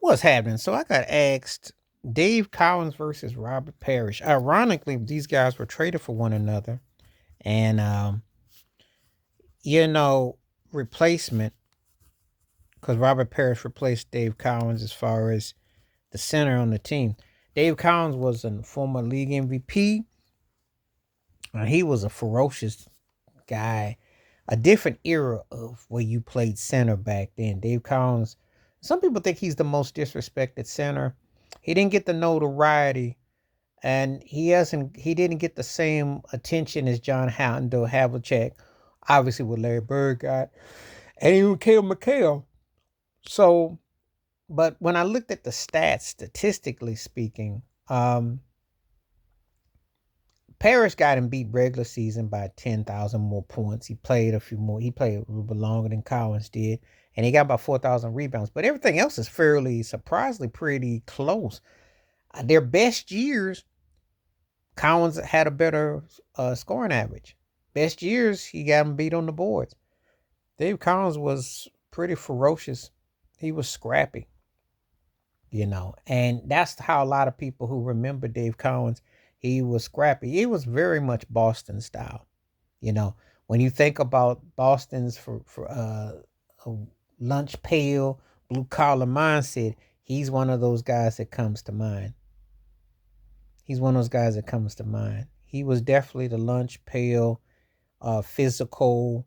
What's happening? So I got asked Dave Cowens versus Robert Parish. Ironically, these guys were traded for one another. And, you know, replacement, because Robert Parish replaced Dave Cowens as far as the center on the team. Dave Cowens was a former league MVP. He was a ferocious guy, a different era of where you played center back then. Dave Cowens, some people think he's the most disrespected center. He didn't get the notoriety and he didn't get the same attention as John Houghton or Havlicek, obviously what Larry Bird got, and even Cale McHale. So, but when I looked at the stats, statistically speaking, Parrish got him beat regular season by 10,000 more points. He played a few more. He played a little bit longer than Collins did, and he got about 4,000 rebounds. But everything else is fairly, surprisingly, pretty close. Their best years, Collins had a better scoring average. Best years, he got him beat on the boards. Dave Collins was pretty ferocious. He was scrappy, and that's how a lot of people who remember Dave Collins, he was scrappy. He was very much Boston style. You know, when you think about Boston's a lunch pail, blue collar mindset, he's one of those guys that comes to mind. He's one of those guys that comes to mind. He was definitely the lunch pail, physical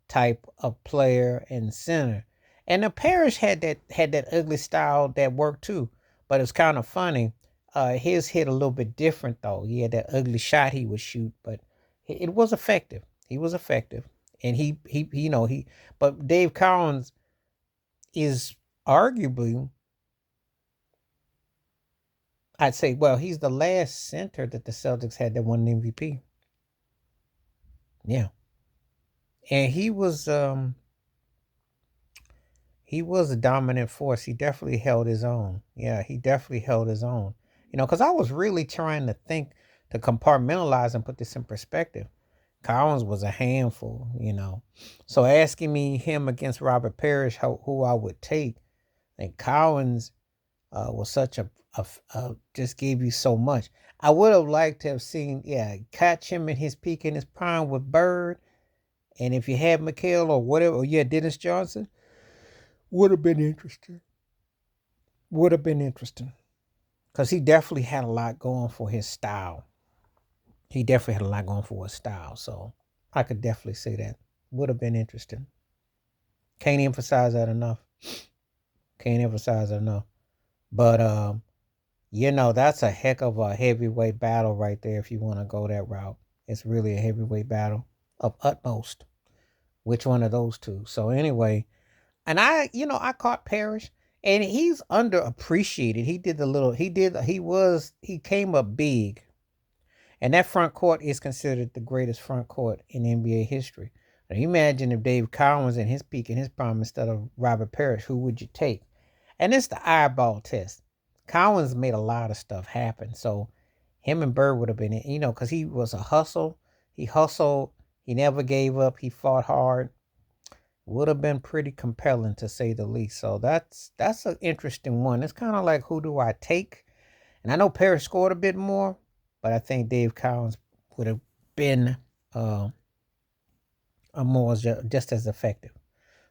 type of player and center. And the Parrish had that ugly style that worked too, but it's kind of funny. His hit a little bit different though. He had that ugly shot he would shoot, but it was effective. He was effective, and he. But Dave Collins is arguably, I'd say, well, he's the last center that the Celtics had that won an MVP. Yeah, and he was a dominant force. He definitely held his own. Yeah, he definitely held his own. Because I was really trying to think to compartmentalize and put this in perspective. Collins was a handful. So asking me him against Robert Parrish, who I would take, and Collins was such just gave you so much. I would have liked to have seen, yeah, catch him in his peak in his prime with Bird, and if you had McHale or whatever, or yeah, Dennis Johnson, would have been interesting. Would have been interesting because he definitely had a lot going for his style. He definitely had a lot going for his style. So I could definitely say that would have been interesting. Can't emphasize that enough. Can't emphasize that enough. But that's a heck of a heavyweight battle right there. If you want to go that route, it's really a heavyweight battle of utmost. Which one of those two? So anyway, and I caught Parrish, and he's underappreciated. He came up big, and that front court is considered the greatest front court in NBA history. Now, you imagine if Dave Cowens in his peak in his prime instead of Robert Parrish, who would you take? And it's the eyeball test. Cowens made a lot of stuff happen, so him and Bird would have been, because he was a hustle. He hustled. He never gave up. He fought hard. Would have been pretty compelling to say the least. So that's an interesting one. It's kind of like, who do I take? And I know Parrish scored a bit more, but I think Dave Collins would have been more just as effective.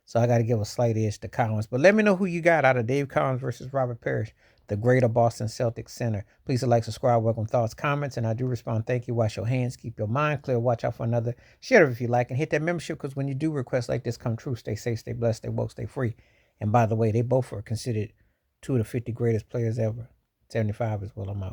So I got to give a slight edge to Collins. But let me know who you got out of Dave Collins versus Robert Parrish, the greater Boston Celtics center. Please like, subscribe, welcome thoughts, comments, and I do respond. Thank you. Wash your hands. Keep your mind clear. Watch out for another. Share it if you like, and hit that membership, because when you do requests like this come true, stay safe, stay blessed, stay woke, stay free. And by the way, they both are considered 2 of the 50 greatest players ever. 75 is what I'm out.